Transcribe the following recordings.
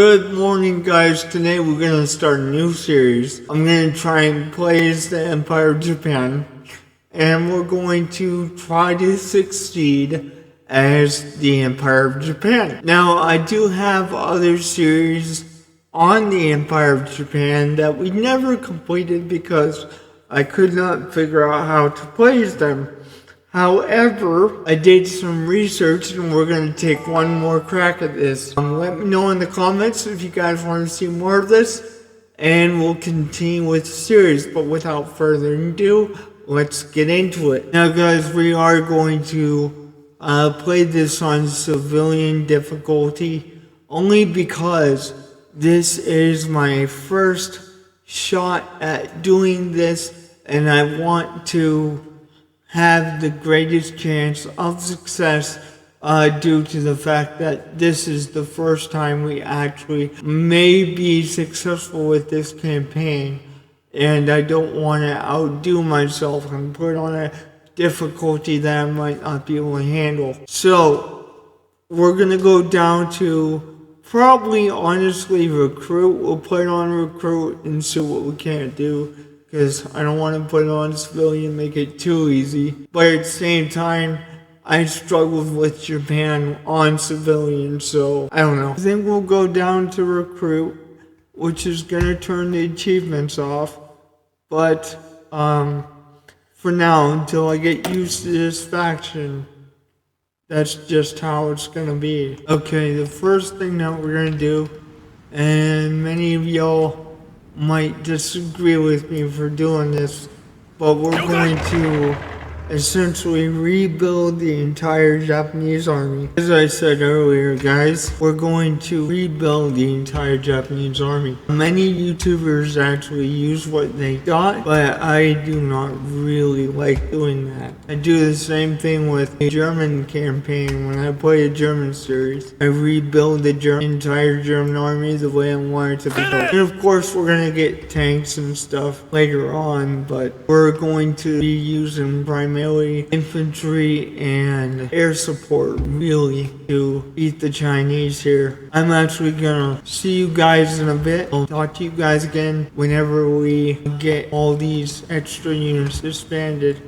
Good morning, guys. Today we're gonna start a new series. I'm gonna try and play as the Empire of Japan, and we're going to try to succeed as the Empire of Japan. Now, I do have other series on the Empire of Japan that we never completed because I could not figure out how to play as them. However, I did some research and we're going to take one more crack at this. Let me know in the comments if you guys want to see more of this, and we'll continue with the series. But without further ado, let's get into it. Now guys, we are going to play this on civilian difficulty, only because this is my first shot at doing this, and I want to have the greatest chance of success due to the fact that this is the first time we actually may be successful with this campaign, and I don't want to outdo myself and put on a difficulty that I might not be able to handle. So we're gonna go down to probably honestly recruit. We'll put on recruit and see what we can't do, because I don't want to put it on civilian, make it too easy. But at the same time, I struggled with Japan on civilian, so I don't know. I think we'll go down to recruit, which is going to turn the achievements off. But for now, until I get used to this faction, that's just how it's going to be. Okay, the first thing that we're going to do, and many of y'all might disagree with me for doing this, but we're going to essentially rebuild the entire Japanese army. As I said earlier, guys, we're going to rebuild the entire Japanese army. Many YouTubers actually use what they got, but I do not really like doing that. I do the same thing with the German campaign. When I play a German series, I rebuild the entire German army the way I want it to be built. And of course, we're going to get tanks and stuff later on, but we're going to be using primarily infantry and air support really to beat the Chinese here. I'm actually gonna see you guys in a bit. I'll talk to you guys again whenever we get all these extra units disbanded.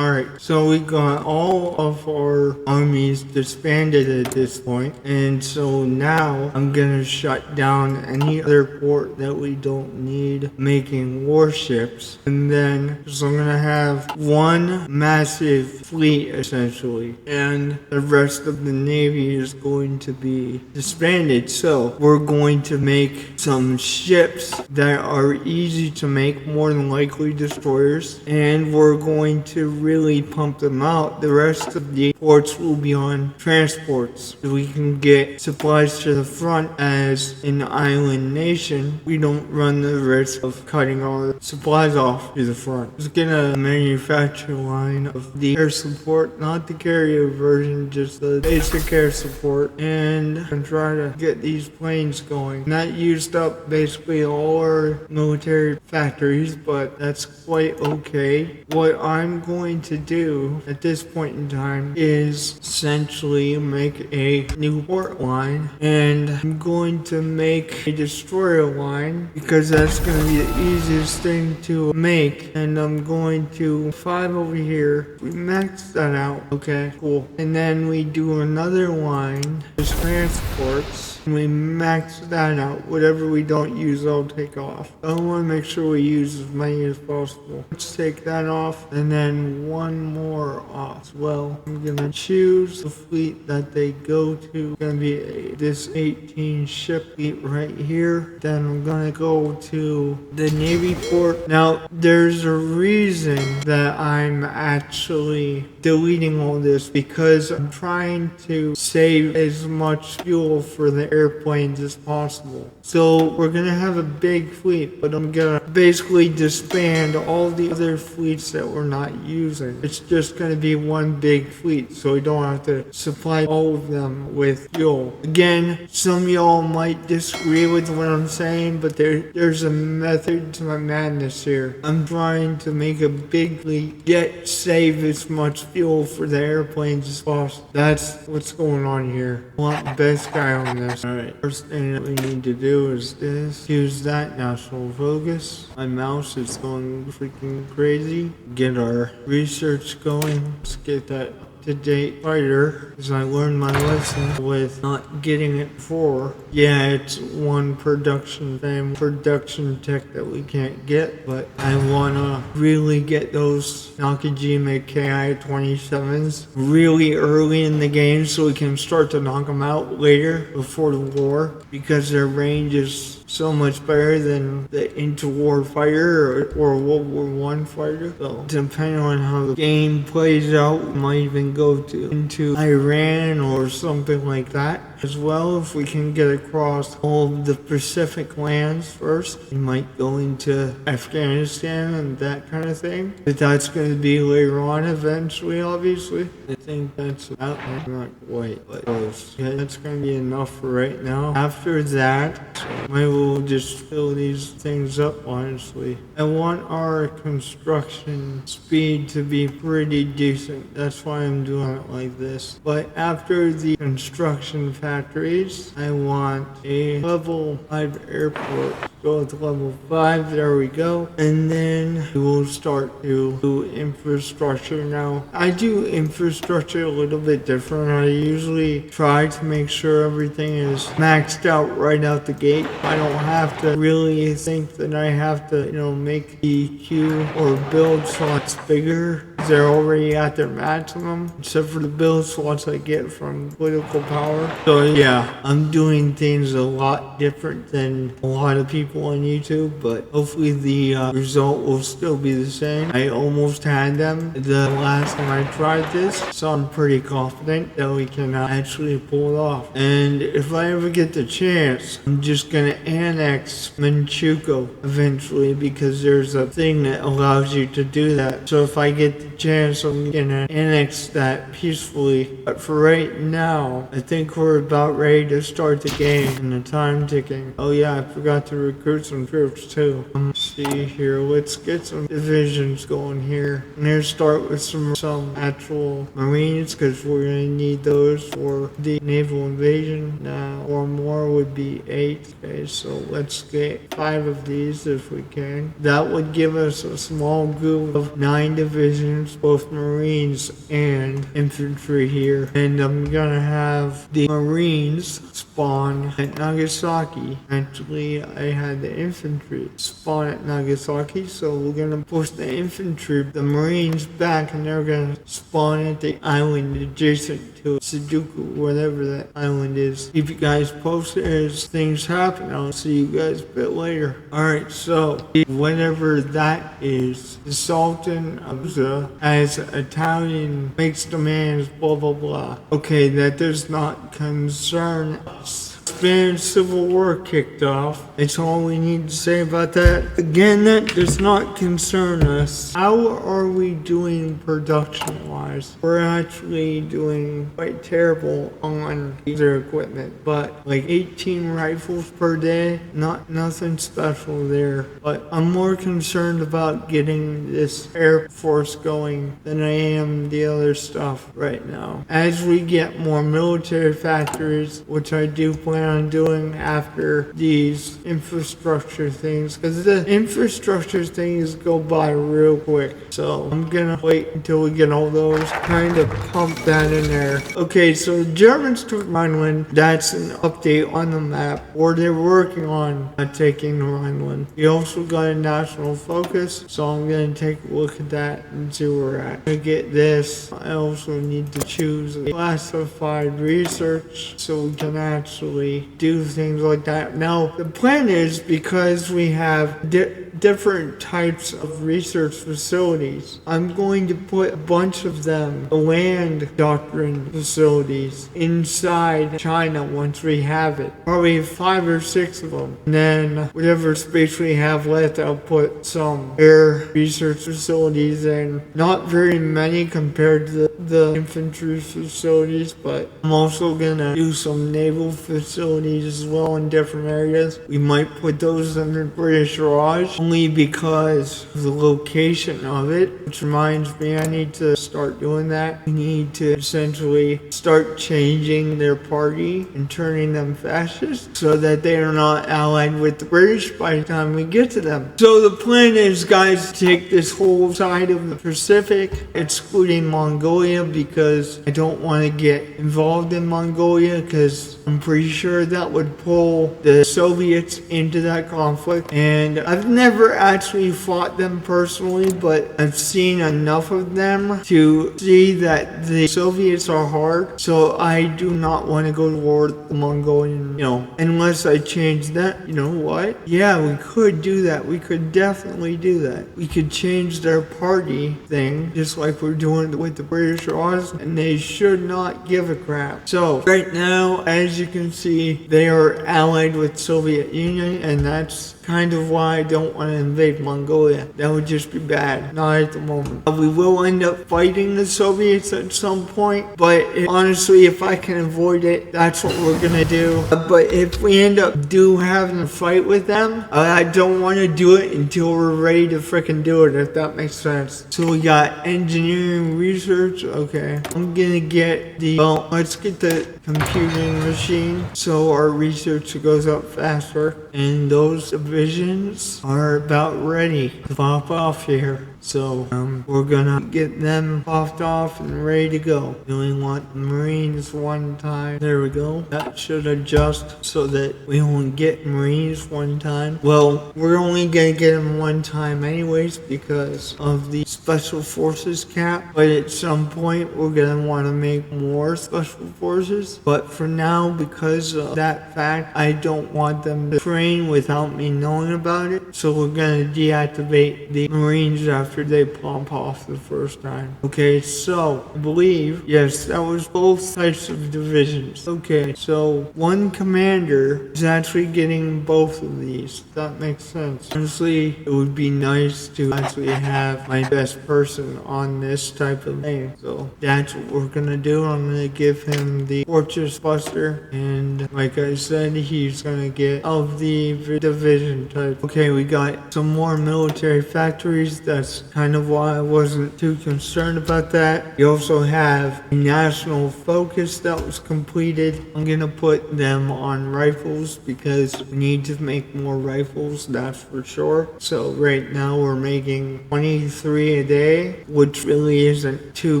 Alright, so we got all of our armies disbanded at this point, and so now I'm gonna shut down any other port that we don't need making warships, and then so I'm gonna have one massive fleet essentially, and the rest of the navy is going to be disbanded. So we're going to make some ships that are easy to make, more than likely destroyers, and we're going to really pump them out. The rest of the ports will be on transports, so we can get supplies to the front. As an island nation, we don't run the risk of cutting all the supplies off to the front. Let's get a manufacture line of the air support, not the carrier version, just the basic air support, and try to get these planes going. And that used up basically all our military factories, but that's quite okay. What I'm going to do at this point in time is essentially make a new port line, and I'm going to make a destroyer line because that's going to be the easiest thing to make. And I'm going to 5 over here. We max that out. Okay, cool. And then we do another line, just transports. We max that out. Whatever we don't use, I'll take off. I want to make sure we use as many as possible. Let's take that off, and then one more off as well. I'm gonna choose the fleet that they go to. It's gonna be this 18 ship fleet right here. Then I'm gonna go to the Navy port. Now, there's a reason that I'm actually deleting all this, because I'm trying to save as much fuel for the airplanes as possible. So we're gonna have a big fleet, but I'm gonna basically disband all the other fleets that we're not using. It's just gonna be one big fleet, so we don't have to supply all of them with fuel. Again, some of y'all might disagree with what I'm saying, but there's a method to my madness here. I'm trying to make a big fleet, yet save as much fuel for the airplanes as possible. That's what's going on here. I want the best guy on this. Alright, first thing that we need to do is this. Use that national focus. My mouse is going freaking crazy. Get our research going. Let's get that up-to-date fighter, because I learned my lesson with not getting it before. Yeah, it's one production tech that we can't get, but I wanna really get those Nakajima KI-27s really early in the game so we can start to knock them out later before the war, because their range is so much better than the interwar fighter or World War I fighter. So depending on how the game plays out, we might even go into Iran or something like that as well. If we can get across all of the Pacific lands first, we might go into Afghanistan and that kind of thing. But that's going to be later on eventually, obviously. I think that's about it. Not quite, but close. Yeah, that's going to be enough for right now. After that, maybe we'll just fill these things up, honestly. I want our construction speed to be pretty decent. That's why I'm doing it like this. But after the construction factories, I want a level 5 airport. Go to level 5, there we go. And then we will start to do infrastructure now. I do infrastructure a little bit different. I usually try to make sure everything is maxed out right out the gate. I don't have to really think that I have to, make the queue or build slots bigger. They're already at their maximum, except for the build slots I get from political power. So yeah, I'm doing things a lot different than a lot of people on YouTube, but hopefully the result will still be the same. I almost had them the last time I tried this, so I'm pretty confident that we can actually pull it off. And if I ever get the chance, I'm just gonna annex Manchukuo eventually, because there's a thing that allows you to do that. So if I get the chance, I'm gonna annex that peacefully. But for right now, I think we're about ready to start the game and the time ticking. Oh yeah, I forgot to recruit some troops too. Let's see here, let's get some divisions going here. I'm gonna start with some actual Marines, because we're gonna need those for the naval invasion. Now, or more would be 8. Okay, so let's get 5 of these if we can. That would give us a small group of 9 divisions, both Marines and infantry here. And I'm gonna have the Marines spawn at Nagasaki. Actually, I had the infantry spawn at Nagasaki, so we're gonna push the infantry, the Marines back, and they're gonna spawn at the island adjacent to Sudoku, whatever that island is. Keep you guys posted as things happen. I'll see you guys a bit later. Alright, so whatever that is, the Sultan of Uza as Italian makes demands, blah blah blah. Okay, that does not concern us. Spanish Civil War kicked off. That's all we need to say about that. Again, that does not concern us. How are we doing production-wise? We're actually doing quite terrible on user equipment, but like 18 rifles per day, nothing special there. But I'm more concerned about getting this Air Force going than I am the other stuff right now. As we get more military factories, which I do plan on doing after these infrastructure things, because the infrastructure things go by real quick. So I'm gonna wait until we get all those, kind of pump that in there. Okay, so the Germans took Rhineland. That's an update on the map, or they're working on taking Rhineland. We also got a national focus, so I'm gonna take a look at that and see where we're at. To get this, I also need to choose a classified research so we can actually do things like that. Now, the plan is, because we have different types of research facilities, I'm going to put a bunch of them, the land doctrine facilities, inside China once we have it. Probably 5 or 6 of them. And then whatever space we have left, I'll put some air research facilities in. Not very many compared to the infantry facilities, but I'm also gonna do some naval facilities as well in different areas. We might put those in the British Raj. only because of the location of it, which reminds me I need to start doing that. We need to essentially start changing their party and turning them fascist so that they are not allied with the British by the time we get to them. So the plan is, guys, to take this whole side of the Pacific, excluding Mongolia, because I don't want to get involved in Mongolia, because I'm pretty sure that would pull the Soviets into that conflict. And I've never actually fought them personally, but I've seen enough of them to see that the Soviets are hard. So I do not want to go to war with the Mongolian, unless I change that. You know what? Yeah, we could do that. We could definitely do that. We could change their party thing, just like we're doing with the British laws, and they should not give a crap. So right now, as you can see, they are allied with Soviet Union, and that's kind of why I don't want to invade Mongolia. That would just be bad. Not at the moment. We will end up fighting the Soviets at some point, but honestly, if I can avoid it, that's what we're gonna do. But if we end up having a fight with them, I don't want to do it until we're ready to freaking do it, if that makes sense. So we got engineering research. Okay, I'm gonna get let's get the computing machine so our research goes up faster, and those divisions are about ready to pop off here. So we're gonna get them popped off and ready to go. We only want the Marines one time. There we go. That should adjust so that we only get Marines one time. Well, we're only gonna get them one time anyways because of the Special Forces cap. But at some point, we're gonna want to make more Special Forces. But for now, because of that fact, I don't want them to train without me knowing about it. So we're gonna deactivate the Marines after they pump off the first time. Okay, so I believe, yes, that was both types of divisions. Okay, so one commander is actually getting both of these. That makes sense. Honestly, it would be nice to actually have my best person on this type of thing. So that's what we're gonna do. I'm gonna give him the Fortress Buster, and like I said, he's gonna get of the division type. Okay, we got some more military factories. That's kind of why I wasn't too concerned about that. You also have a national focus that was completed. I'm gonna put them on rifles because we need to make more rifles, that's for sure. So right now we're making 23 a day, which really isn't too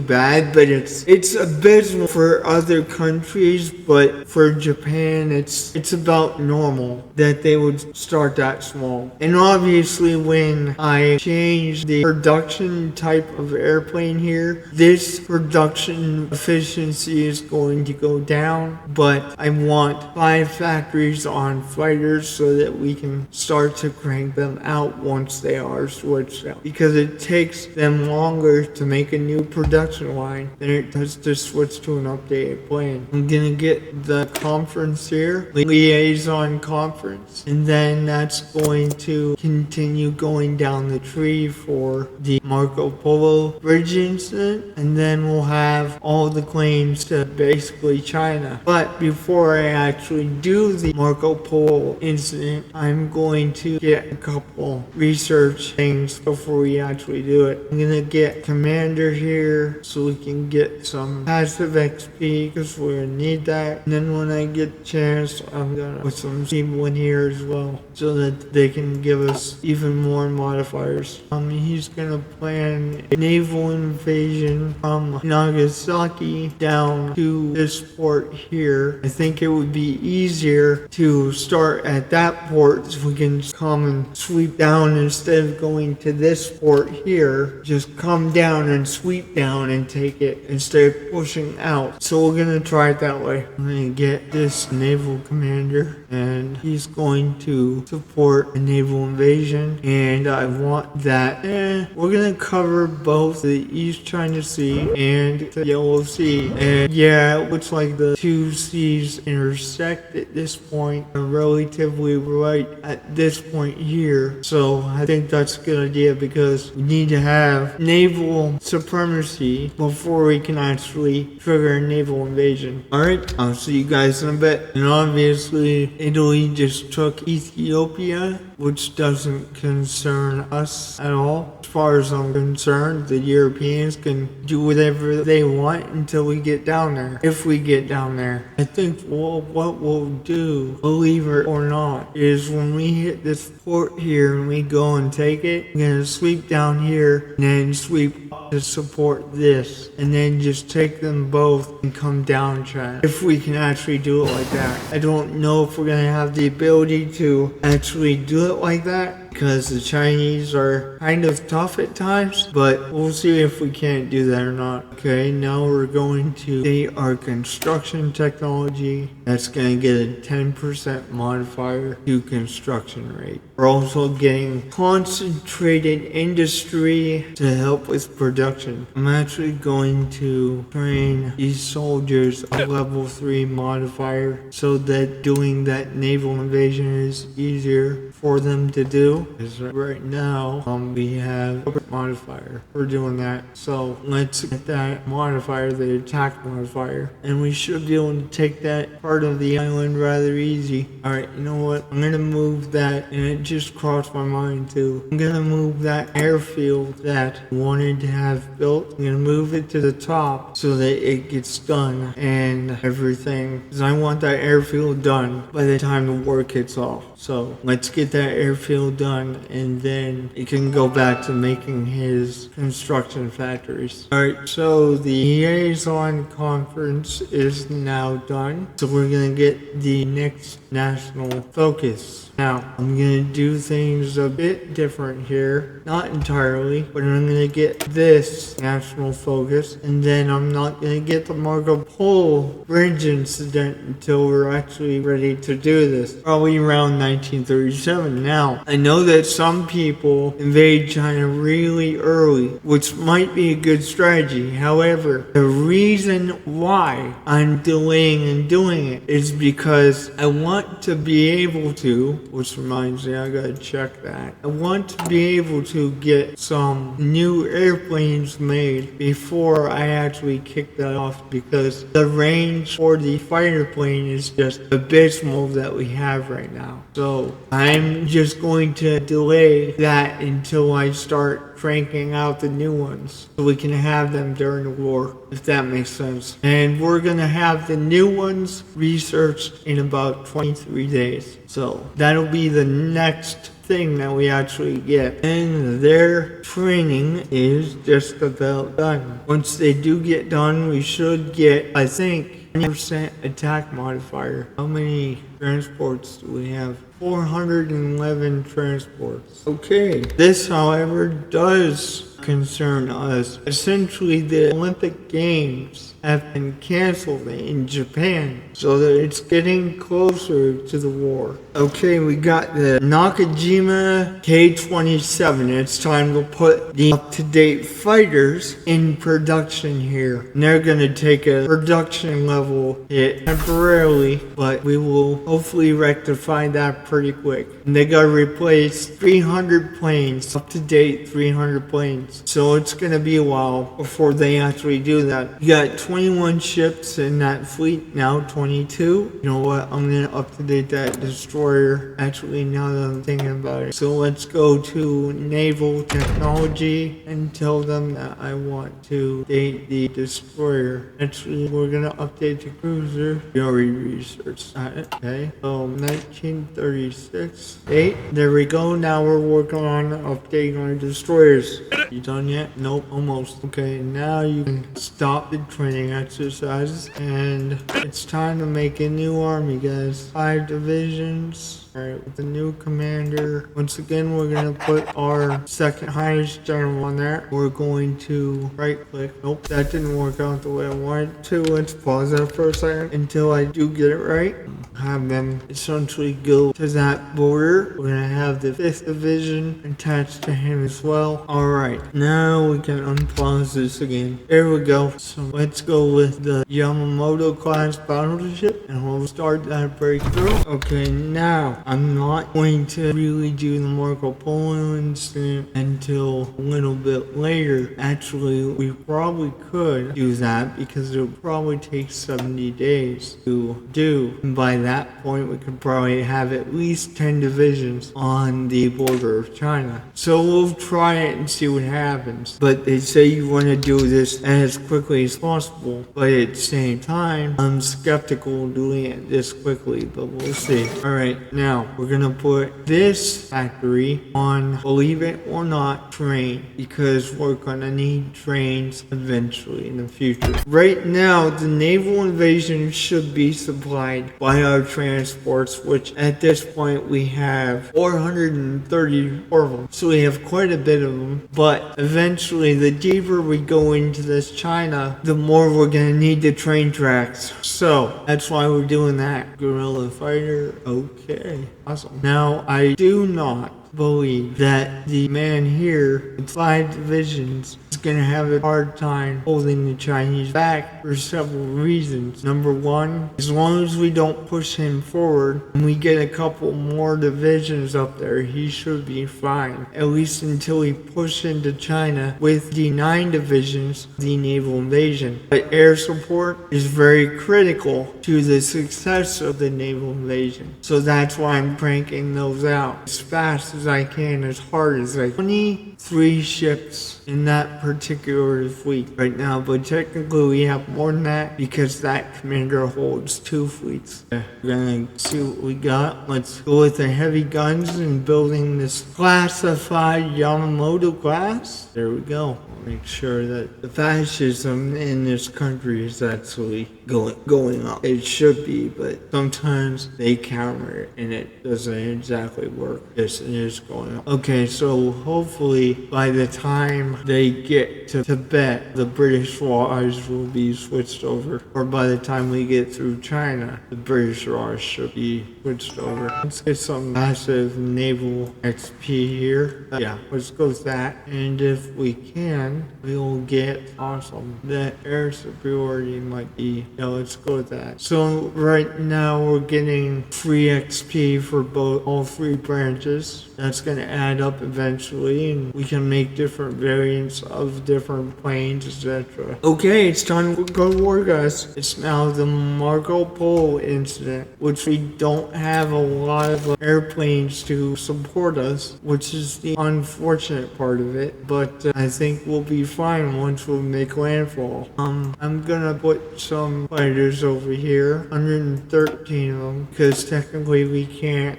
bad, but it's abysmal for other countries, but for Japan it's about normal that they would start that small. And obviously when I changed the production type of airplane here, this production efficiency is going to go down, but I want 5 factories on fighters so that we can start to crank them out once they are switched out, because it takes them longer to make a new production line than it does to switch to an updated plane. I'm gonna get the conference here, liaison conference, and then that's going to continue going down the tree for the Marco Polo bridge incident, and then we'll have all the claims to basically China. But before I actually do the Marco Polo incident, I'm going to get a couple research things before we actually do it. I'm gonna get commander here so we can get some passive XP because we're gonna need that. And then when I get a chance, I'm gonna put some people in here as well so that they can give us even more modifiers. He's gonna plan a naval invasion from Nagasaki down to this port here. I think it would be easier to start at that port so we can come and sweep down instead of going to this port here. Just come down and sweep down and take it instead of pushing out. So we're gonna try it that way. I'm gonna get this naval commander and he's going to support a naval invasion, and I want that. And gonna cover both the East China Sea and the Yellow Sea. And yeah, it looks like the two seas intersect at this point, relatively right at this point here. So I think that's a good idea because we need to have naval supremacy before we can actually trigger a naval invasion. Alright, I'll see you guys in a bit. And obviously, Italy just took Ethiopia, which doesn't concern us at all. As far as I'm concerned, the Europeans can do whatever they want until we get down there. If we get down there. I think what we'll do, believe it or not, is when we hit this port here and we go and take it, we're gonna sweep down here and then sweep up to support this. And then just take them both and come down, Chad. If we can actually do it like that. I don't know if we're gonna have the ability to actually do it like that, because the Chinese are kind of tough at times, but we'll see if we can't do that or not. Okay, now we're going to state our construction technology. That's going to get a 10% modifier to construction rate. We're also getting concentrated industry to help with production. I'm actually going to train these soldiers a level 3 modifier so that doing that naval invasion is easier for them to do. Because right now we have a modifier for doing that. So let's get that modifier, the attack modifier, and we should be able to take that part of the island rather easy. Alright, you know what? I'm gonna move that, and it just crossed my mind too. I'm gonna move that airfield that I wanted to have built. I'm gonna move it to the top so that it gets done and everything. Because I want that airfield done by the time the war kicks off. So let's get that airfield done, and then it can go back to making his construction factories. Alright, so the liaison conference is now done. So we're gonna get the next national focus. Now, I'm gonna do things a bit different here. Not entirely, but I'm gonna get this national focus, and then I'm not gonna get the Marco Polo bridge incident until we're actually ready to do this. Probably around 1937. Now, I know that some people invade China really early, which might be a good strategy. However, the reason why I'm delaying and doing it is because I want to be able to, which reminds me, I gotta check that. I want to be able to get some new airplanes made before I actually kick that off, because the range for the fighter plane is just abysmal that we have right now. So I'm just going to delay that until I start cranking out the new ones so we can have them during the war, if that makes sense. And we're gonna have the new ones researched in about 23 days. So that'll be the next thing that we actually get. And their training is just about done. Once they do get done, we should get, I think, 10% attack modifier. How many transports do we have? 411 transports. Okay. This, however, does concern us. Essentially, the Olympic Games have been canceled in Japan, so that it's getting closer to the war. Okay, we got the Nakajima K-27. It's time to put the up-to-date fighters in production here. And they're gonna take a production level hit temporarily, but we will hopefully rectify that pretty quick. And they gotta replace 300 planes, up-to-date 300 planes. So it's gonna be a while before they actually do that. You got 21 ships in that fleet, now 22. You know what, I'm gonna up-to-date that destroyer, actually, now that I'm thinking about it. So let's go to naval technology and tell them that I want to date the destroyer. Actually, we're gonna update the cruiser. We already researched that. Okay, so 1936. 8. There we go, now we're working on updating our destroyers. yet? You done yet? Nope, almost. Okay, now you can stop the training exercises, and it's time to make a new army, guys. 5 divisions. Alright, with the new commander. Once again, we're gonna put our second highest general on there. We're going to right click. Nope, that didn't work out the way I wanted to. Let's pause that for a second until I do get it right. Have them essentially go to that border. We're gonna have the 5th division attached to him as well. Alright, now we can unpause this again. There we go. So let's go with the Yamamoto class battleship and we'll start that breakthrough. Okay, now I'm not going to really do the Marco Polo incident until a little bit later. Actually, we probably could do that because it would probably take 70 days to do. And by that point, we could probably have at least 10 divisions on the border of China. So we'll try it and see what happens. But they say you want to do this as quickly as possible. But at the same time, I'm skeptical doing it this quickly, but we'll see. Alright, now we're gonna put this factory on, believe it or not, train, because we're gonna need trains eventually in the future. Right now, the naval invasion should be supplied by our transports, which at this point we have 434 of them. So we have quite a bit of them, but eventually the deeper we go into this China, the more we're gonna need the train tracks. So that's why we're doing that. Guerrilla fighter, okay. Awesome. Now, I do not believe that the man here with 5 divisions is going to have a hard time holding the Chinese back for several reasons. Number one, as long as we don't push him forward and we get a couple more divisions up there, he should be fine. At least until we push into China with the 9 divisions, the naval invasion. But air support is very critical to the success of the naval invasion. So that's why I'm cranking those out as fast as I can, as hard as I can. 23 ships in that particular fleet right now, but technically we have more than that because that commander holds 2 fleets. We're gonna see what we got. Let's go with the heavy guns and building this classified Yamamoto class. There we go. Make sure that the fascism in this country is actually going up. It should be, but sometimes they counter it and it doesn't exactly work. Yes, it is going up. Okay, so hopefully by the time they get to Tibet, the British Raj will be switched over. Or by the time we get through China, the British Raj should be switched over. Let's get some massive naval XP here. Yeah, let's go with that. And if we can, we will get awesome. The air superiority might be. Yeah, let's go with that. So right now we're getting free XP for all 3 branches. That's going to add up eventually, and we can make different variants of different planes, etc. Okay, it's time to go to war, guys. It's now the Marco Polo incident, which we don't have a lot of airplanes to support us, which is the unfortunate part of it, but I think we'll be fine once we make landfall. I'm gonna put some fighters over here, 113 of them, because technically we can't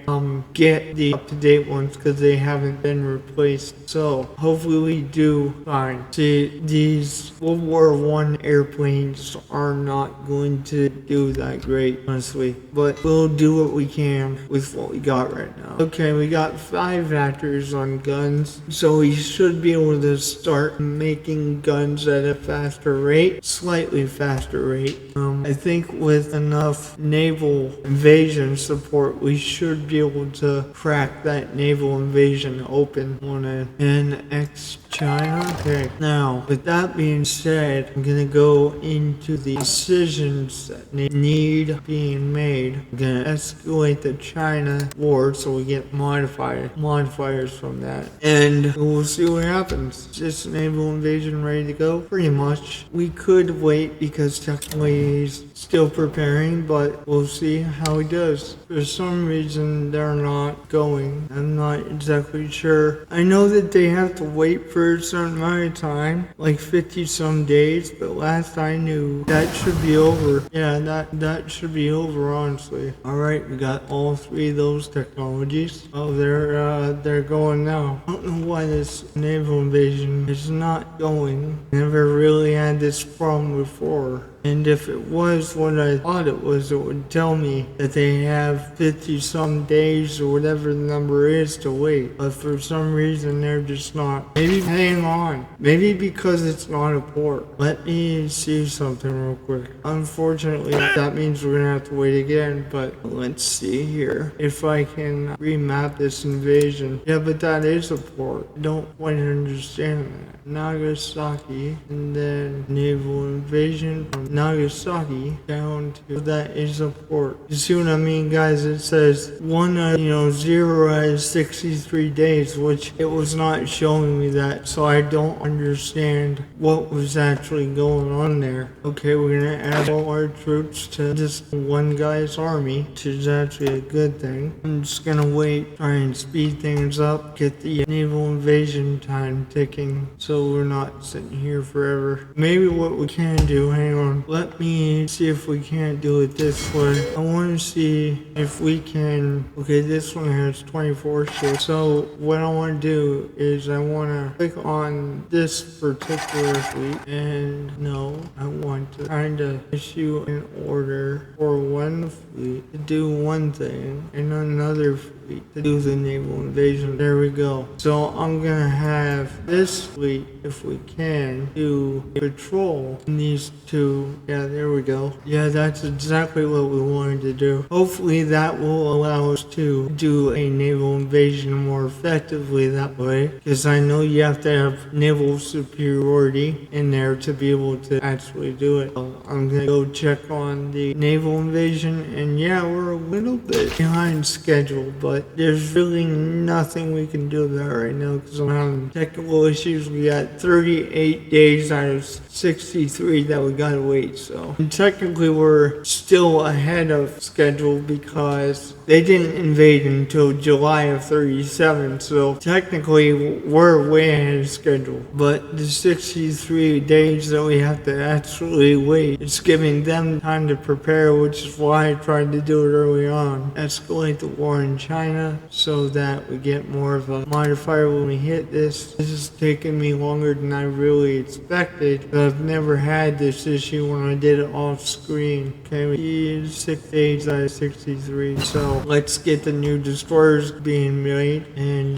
get the up-to-date ones because they haven't been replaced. So hopefully we do fine. See, these World War I airplanes are not going to do that great, honestly, but we'll do what we can with what we got right now. Okay, we got 5 factories on guns, so we should be able to start making guns at a faster rate, slightly faster rate. I think with enough naval invasion support, we should be able to crack that naval invasion open on an NX China. Okay, now with that being said, I'm gonna go into the decisions that need being made. I'm gonna escalate the China war so we get modifiers from that, and we'll see what happens. Just naval invasion ready to go? Pretty much. We could wait because technically he's still preparing, but we'll see how he does. For some reason, they're not going. I'm not exactly sure. I know that they have to wait for a certain amount of time, like 50 some days, but last I knew, that should be over. Yeah, that should be over, honestly. Alright, we got all three of those technologies. Oh, they're going now. I don't know why this naval invasion is not going. Never really had this problem before. And if it was what I thought it would tell me that they have 50 some days or whatever the number is to wait. But for some reason they're just not. Maybe hang on. Maybe because it's not a port. Let me see something real quick. Unfortunately, that means we're gonna have to wait again, but let's see here. If I can remap this invasion. Yeah, but that is a port. I don't quite understand that. Nagasaki, and then naval invasion from Nagasaki down to that is a port. You see what I mean, guys? It says 0 out of 63 days, which it was not showing me that, so I don't understand what was actually going on there. Okay, we're gonna add all our troops to this one guy's army, which is actually a good thing. I'm just gonna wait, try and speed things up, get the naval invasion time ticking, so we're not sitting here forever. Maybe what we can do, hang on, let me see if we can't do it this way. I want to see if we can, okay, this one has 24 ships. So what I want to do is I want to click on this particular fleet, and no, I want to kind of issue an order for one fleet to do one thing and another fleet to do the naval invasion. There we go. So I'm gonna have this fleet, if we can, do a patrol in these two. Yeah, there we go. Yeah, that's exactly what we wanted to do. Hopefully that will allow us to do a naval invasion more effectively that way, because I know you have to have naval superiority in there to be able to actually do it. So I'm gonna go check on the naval invasion, and yeah, we're a little bit behind schedule, but there's really nothing we can do about it right now because I'm having technical issues. We got 38 days out of 63 that we gotta wait, so. And technically we're still ahead of schedule because they didn't invade until July of 37, so technically we're way ahead of schedule. But the 63 days that we have to actually wait, it's giving them time to prepare, which is why I tried to do it early on. Escalate the war in China so that we get more of a modifier when we hit this. This is taking me longer than I really expected, but I've never had this issue when I did it off screen. Okay, we need 6 days out of 63, so let's get the new destroyers being made and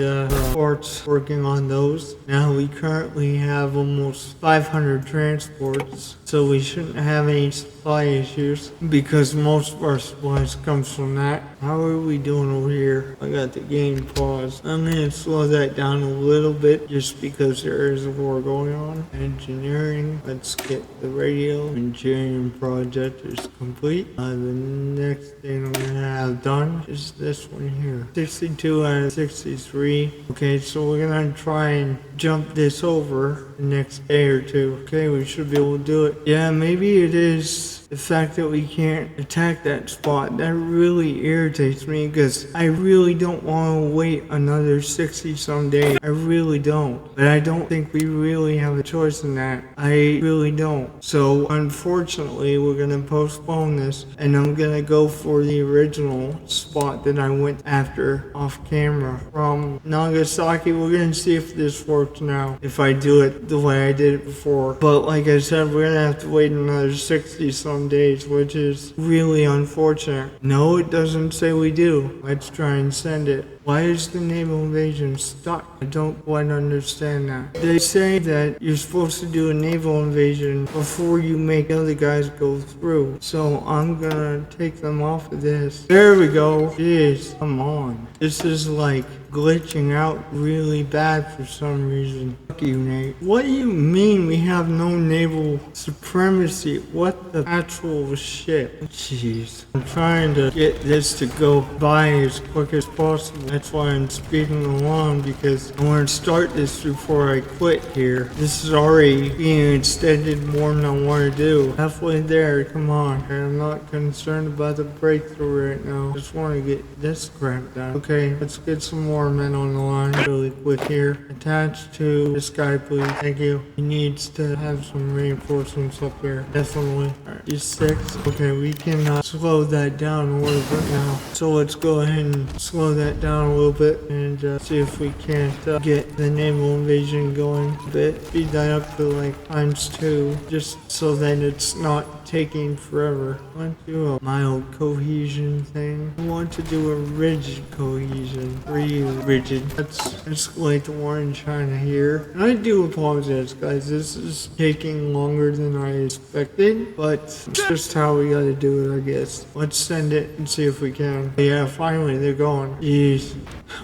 ports working on those. Now we currently have almost 500 transports, so we shouldn't have any supply issues because most of our supplies comes from that. How are we doing over here? I got the game paused. I'm gonna slow that down a little bit just because there is a war going on. Engineering, let's get the radio engineering project is complete. The next thing I'm gonna have done is this one here. 62 out of 63. Okay, so we're gonna try and jump this over the next day or two. Okay, we should be able to do it. Yeah, maybe it is the fact that we can't attack that spot. That really irritates me because I really don't want to wait another 60 some days. I really don't. But I don't think we really have a choice in that. I really don't. So unfortunately, we're going to postpone this, and I'm going to go for the original spot that I went after off camera. From Nagasaki, we're going to see if this works now, if I do it the way I did it before. But like I said, we're going to have to wait another 60 some days, which is really unfortunate. No, it doesn't say we do. Let's try and send it. Why is the naval invasion stuck? I don't quite understand that. They say that you're supposed to do a naval invasion before you make other guys go through. So I'm gonna take them off of this. There we go. Jeez, come on. This is like glitching out really bad for some reason. Fuck you, Nate. What do you mean we have no naval supremacy? What the actual ship. Jeez. I'm trying to get this to go by as quick as possible. That's why I'm speeding along, because I want to start this before I quit here. This is already being extended more than I want to do. Halfway there, come on. I'm not concerned about the breakthrough right now. Just want to get this crap done. Okay, let's get some more men on the line really quick here. Attached to this guy, please. Thank you. He needs to have some reinforcements up here. Definitely. Alright, he's 6. Okay, we can slow that down a little bit now. So let's go ahead and slow that down a little bit and see if we can't get the naval invasion going a bit. Speed that up to like ×2, just so that it's not taking forever. I want to do a mild cohesion thing. I want to do a rigid cohesion. Really rigid. Let's escalate the war in China here. And I do apologize, guys. This is taking longer than I expected, but it's just how we gotta do it, I guess. Let's send it and see if we can. Yeah, finally they're going. Jeez.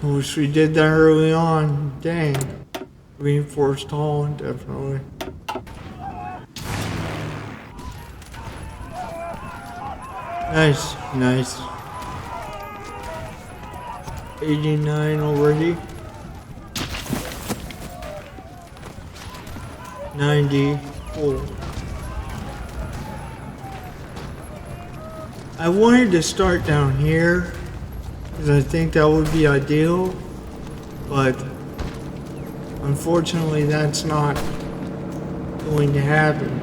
I wish we did that early on. Dang. Reinforced Holland, definitely. Nice, nice. 89 already. 90. Oh. I wanted to start down here because I think that would be ideal, but unfortunately that's not going to happen.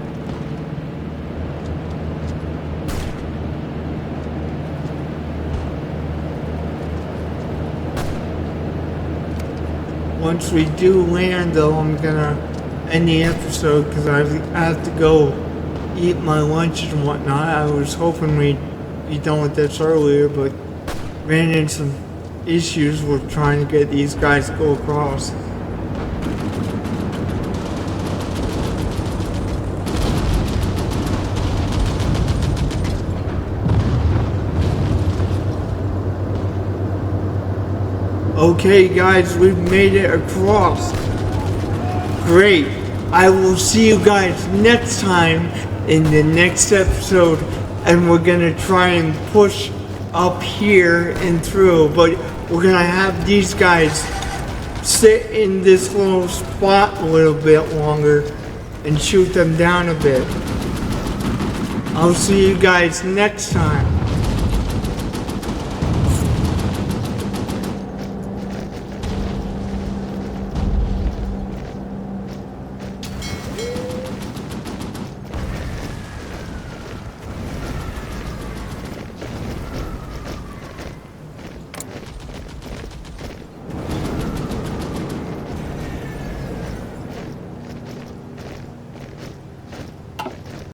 Once we do land though, I'm gonna end the episode because I have to go eat my lunch and whatnot. I was hoping we'd be done with this earlier, but ran into some issues with trying to get these guys to go across. Okay guys, we've made it across. Great. I will see you guys next time in the next episode, and we're gonna try and push up here and through, but we're gonna have these guys sit in this little spot a little bit longer and shoot them down a bit. I'll see you guys next time.